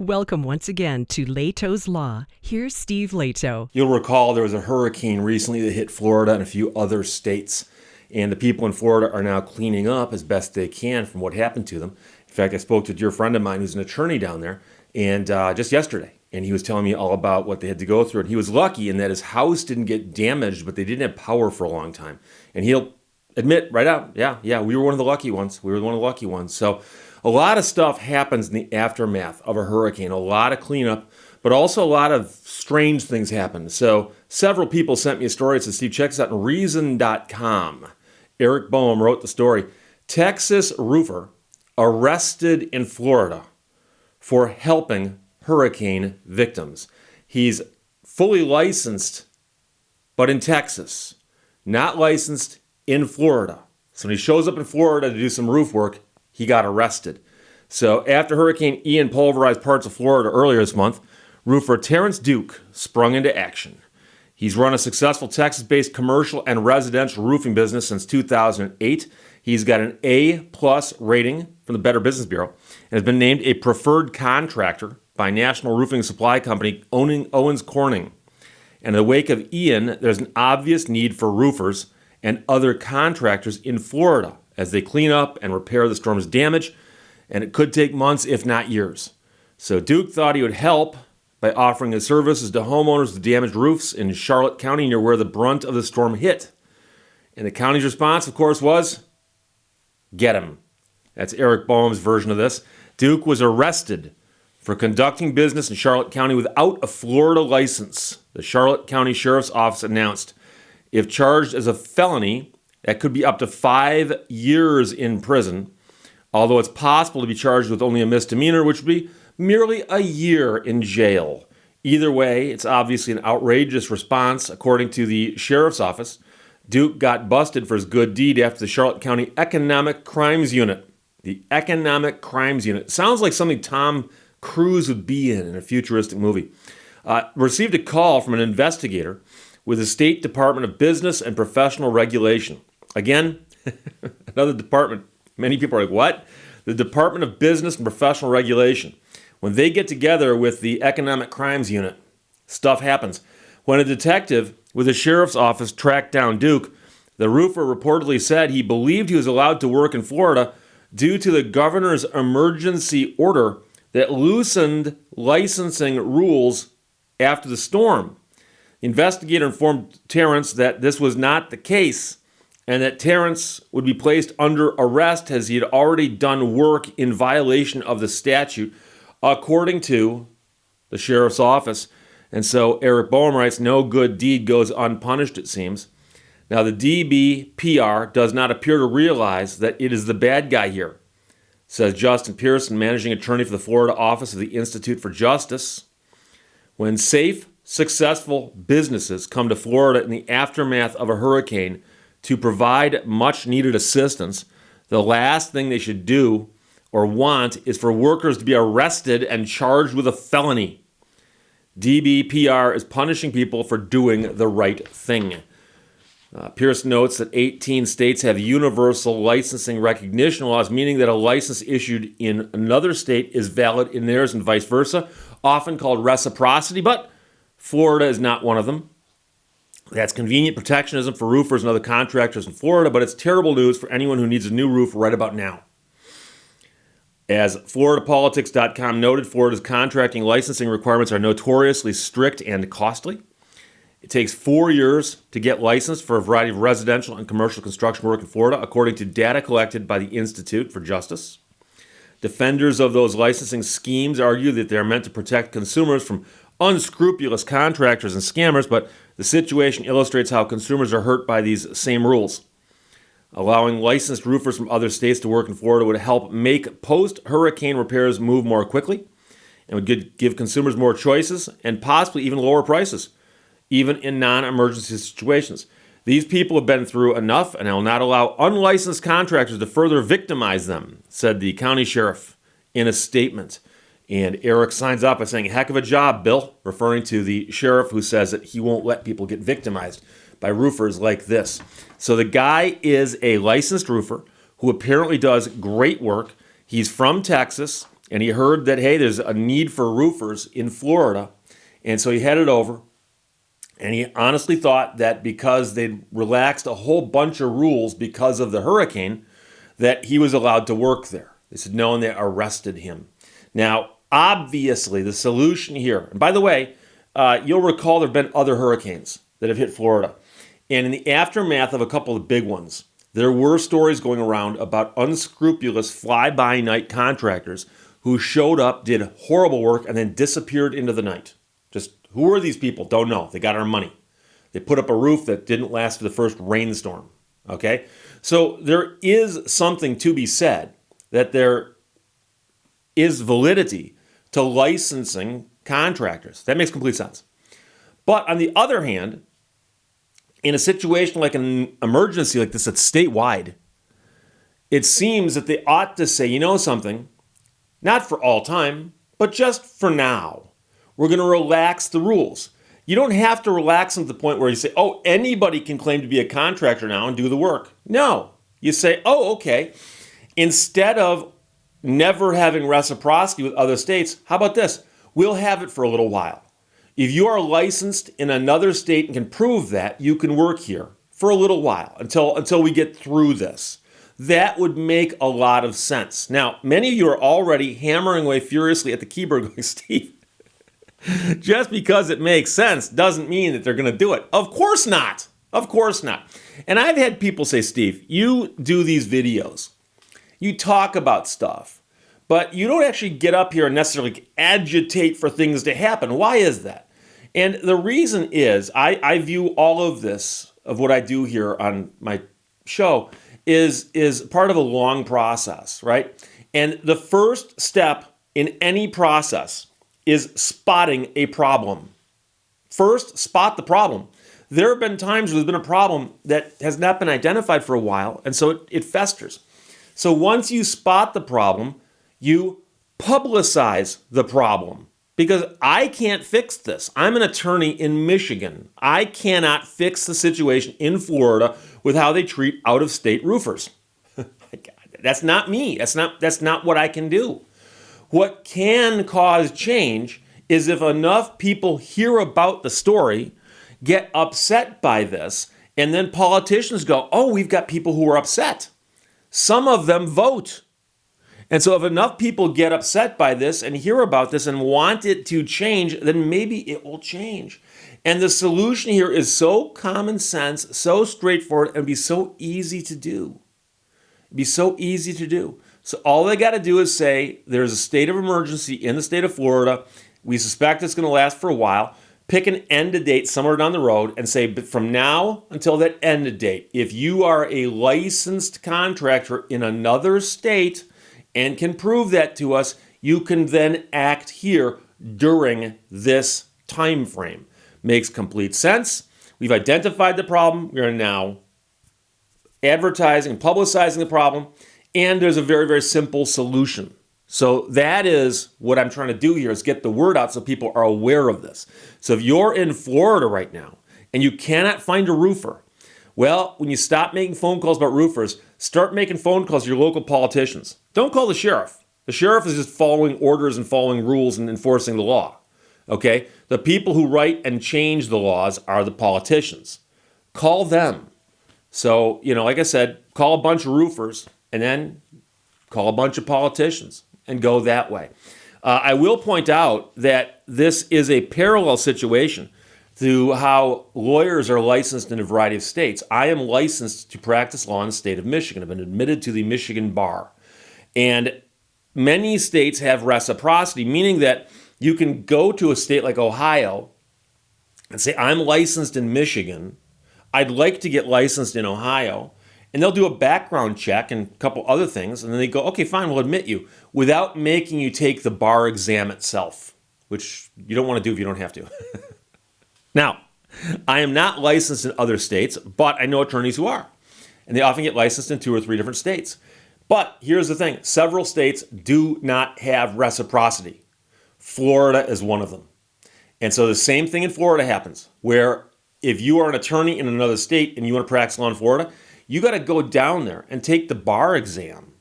Welcome once again to Lehto's Law. Here's Steve Lehto. You'll recall there was a hurricane recently that hit Florida and a few other states. And the people in Florida are now cleaning up as best they can from what happened to them. In fact, I spoke to a dear friend of mine who's an attorney down there and just yesterday. And he was telling me all about what they had to go through. And he was lucky in that his house didn't get damaged, but they didn't have power for a long time. And he'll admit right out, yeah, we were one of the lucky ones. So a lot of stuff happens in the aftermath of a hurricane, a lot of cleanup, but also a lot of strange things happen. So several people sent me a story. It says, Steve, check this out on Reason.com. Eric Boehm wrote the story. Texas roofer arrested in Florida for helping hurricane victims. He's fully licensed, but in Texas, not licensed in Florida. So when he shows up in Florida to do some roof work, he got arrested. So after Hurricane Ian pulverized parts of Florida earlier this month, roofer Terrence Duke sprung into action. He's run a successful Texas-based commercial and residential roofing business since 2008. He's got an A-plus rating from the Better Business Bureau and has been named a preferred contractor by national roofing supply company Owens Corning. And in the wake of Ian, there's an obvious need for roofers and other contractors in Florida as they clean up and repair the storm's damage, and it could take months, if not years. So Duke thought he would help by offering his services to homeowners with damaged roofs in Charlotte County near where the brunt of the storm hit. And the county's response, of course, was, get him. That's Eric Boehm's version of this. Duke was arrested for conducting business in Charlotte County without a Florida license. The Charlotte County Sheriff's Office announced, if charged as a felony, that could be up to 5 years in prison, although it's possible to be charged with only a misdemeanor, which would be merely a year in jail. Either way, it's obviously an outrageous response. According to the Sheriff's Office, Duke got busted for his good deed after the Charlotte County Economic Crimes Unit. The Economic Crimes Unit. Sounds like something Tom Cruise would be in a futuristic movie. Received a call from an investigator with the State Department of Business and Professional Regulation. Again, another department. Many people are like, what? The Department of Business and Professional Regulation. When they get together with the Economic Crimes Unit, stuff happens. When a detective with the sheriff's office tracked down Duke, the roofer reportedly said he believed he was allowed to work in Florida due to the governor's emergency order that loosened licensing rules after the storm. The investigator informed Terrence that this was not the case and that Terrence would be placed under arrest as he had already done work in violation of the statute, according to the sheriff's office. And so Eric Boehm writes, no good deed goes unpunished, it seems. Now, the DBPR does not appear to realize that it is the bad guy here, says Justin Pearson, managing attorney for the Florida office of the Institute for Justice. When safe, successful businesses come to Florida in the aftermath of a hurricane to provide much-needed assistance, the last thing they should do or want is for workers to be arrested and charged with a felony. DBPR is punishing people for doing the right thing. Pierce notes that 18 states have universal licensing recognition laws, meaning that a license issued in another state is valid in theirs and vice versa, often called reciprocity, but Florida is not one of them. That's convenient protectionism for roofers and other contractors in Florida, but it's terrible news for anyone who needs a new roof right about now. As FloridaPolitics.com noted, Florida's contracting licensing requirements are notoriously strict and costly. It takes 4 years to get licensed for a variety of residential and commercial construction work in Florida, according to data collected by the Institute for Justice. Defenders of those licensing schemes argue that they are meant to protect consumers from unscrupulous contractors and scammers, but the situation illustrates how consumers are hurt by these same rules. Allowing licensed roofers from other states to work in Florida would help make post-hurricane repairs move more quickly and would give consumers more choices and possibly even lower prices, even in non-emergency situations. These people have been through enough, and I will not allow unlicensed contractors to further victimize them, said the county sheriff in a statement. And Eric signs off by saying, heck of a job, Bill, referring to the sheriff who says that he won't let people get victimized by roofers like this. So the guy is a licensed roofer who apparently does great work. He's from Texas. and he heard that, hey, there's a need for roofers in Florida. And so he headed over, and he honestly thought that because they'd relaxed a whole bunch of rules because of the hurricane, that he was allowed to work there. They said no, and they arrested him. Now, obviously, the solution here, and by the way, you'll recall there have been other hurricanes that have hit Florida. And in the aftermath of a couple of big ones, there were stories going around about unscrupulous fly-by-night contractors who showed up, did horrible work, and then disappeared into the night. Just who are these people? Don't know. They got our money. They put up a roof that didn't last for the first rainstorm. Okay? So there is something to be said that there is validity to licensing contractors. That makes complete sense. But on the other hand, in a situation like an emergency like this that's statewide, it seems that they ought to say, you know something, not for all time, but just for now. We're going to relax the rules. You don't have to relax them to the point where you say, oh, anybody can claim to be a contractor now and do the work. No. You say, oh, okay. Instead of never having reciprocity with other states, how about this? We'll have it for a little while. If you are licensed in another state and can prove that, you can work here for a little while until we get through this. That would make a lot of sense. Now, many of you are already hammering away furiously at the keyboard going, Steve, just because it makes sense doesn't mean that they're going to do it. Of course not. Of course not. And I've had people say, Steve, you do these videos. You talk about stuff, but you don't actually get up here and necessarily agitate for things to happen. Why is that? And the reason is I view all of this, of what I do here on my show, is part of a long process, right? And the first step in any process is spotting a problem. First, spot the problem. There have been times where there's been a problem that has not been identified for a while, and so it festers. So once you spot the problem, you publicize the problem. Because I can't fix this. I'm an attorney in Michigan. I cannot fix the situation in Florida with how they treat out-of-state roofers. That's not me. That's not what I can do. What can cause change is if enough people hear about the story, get upset by this, and then politicians go, oh, we've got people who are upset. Some of them vote. And so if enough people get upset by this and hear about this and want it to change, then maybe it will change. And the solution here is so common sense, so straightforward, and be so easy to do. It'd be so easy to do. So all they got to do is say, there's a state of emergency in the state of Florida. We suspect it's going to last for a while. Pick an end date somewhere down the road and say, but from now until that end date, if you are a licensed contractor in another state and can prove that to us, you can then act here during this time frame. Makes complete sense. We've identified the problem. We are now advertising and publicizing the problem, and there's a very, very simple solution. So that is what I'm trying to do here, is get the word out so people are aware of this. So if you're in Florida right now and you cannot find a roofer, well, when you stop making phone calls about roofers, start making phone calls to your local politicians. Don't call the sheriff. The sheriff is just following orders and following rules and enforcing the law. Okay? The people who write and change the laws are the politicians. Call them. So, like I said, call a bunch of roofers and then call a bunch of politicians and go that way. I will point out that this is a parallel situation to how lawyers are licensed in a variety of states. I am licensed to practice law in the state of Michigan. I've been admitted to the Michigan bar. And many states have reciprocity, meaning that you can go to a state like Ohio and say, I'm licensed in Michigan. I'd like to get licensed in Ohio. And they'll do a background check and a couple other things. And then they go, okay, fine, we'll admit you, without making you take the bar exam itself, which you don't want to do if you don't have to. Now, I am not licensed in other states, but I know attorneys who are. And they often get licensed in 2 or 3 different states. But here's the thing. Several states do not have reciprocity. Florida is one of them. And so the same thing in Florida happens, where if you are an attorney in another state and you want to practice law in Florida, you got to go down there and take the bar exam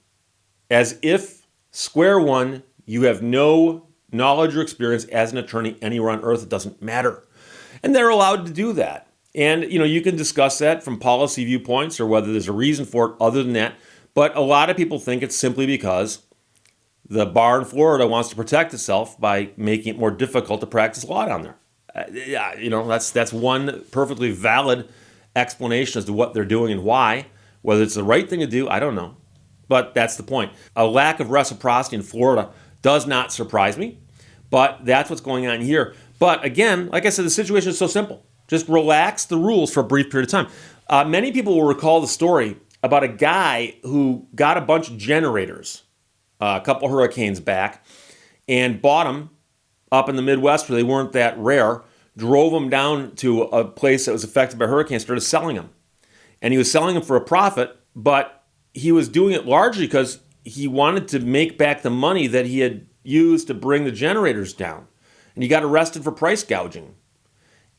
as if, square one, You have no knowledge or experience as an attorney anywhere on earth. It doesn't matter. And they're allowed to do that. And, you can discuss that from policy viewpoints or whether there's a reason for it other than that. But a lot of people think it's simply because the bar in Florida wants to protect itself by making it more difficult to practice law down there. That's one perfectly valid explanation as to what they're doing and why. Whether it's the right thing to do, I don't know. But that's the point. A lack of reciprocity in Florida does not surprise me, but that's what's going on here. But again, like I said, the situation is so simple. Just relax the rules for a brief period of time. Many people will recall the story about a guy who got a bunch of generators a couple hurricanes back and bought them up in the Midwest where they weren't that rare, drove them down to a place that was affected by hurricanes, started selling them. And he was selling them for a profit, but he was doing it largely because he wanted to make back the money that he had used to bring the generators down. And he got arrested for price gouging.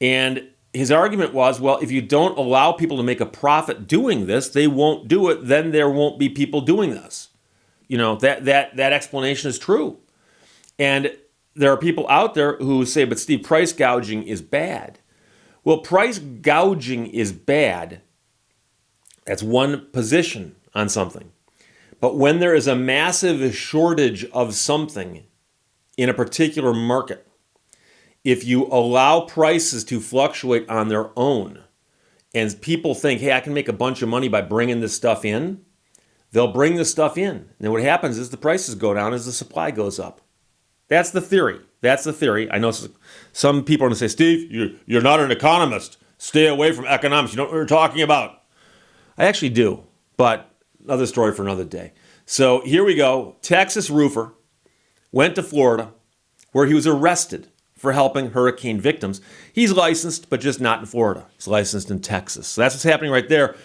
And his argument was, well, if you don't allow people to make a profit doing this, they won't do it, then there won't be people doing this. That explanation is true. And there are people out there who say, but Steve, price gouging is bad. Well, price gouging is bad. That's one position on something. But when there is a massive shortage of something in a particular market, if you allow prices to fluctuate on their own and people think, hey, I can make a bunch of money by bringing this stuff in, they'll bring this stuff in. And then what happens is the prices go down as the supply goes up. That's the theory. I know some people are going to say, Steve, you're not an economist. Stay away from economics. You don't know what you're talking about. I actually do, but another story for another day. So here we go. Texas roofer went to Florida where he was arrested for helping hurricane victims. He's licensed, but just not in Florida. He's licensed in Texas. So that's what's happening right there.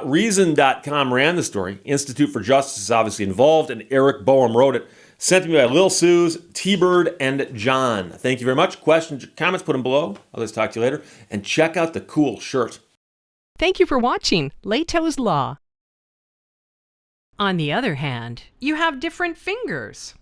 Reason.com ran the story. Institute for Justice is obviously involved, and Eric Boehm wrote it. Sent to me by Lil Suze, T-Bird, and John. Thank you very much. Questions, comments, put them below. I'll just talk to you later. And check out the cool shirt. Thank you for watching Lehto's Law. On the other hand, you have different fingers.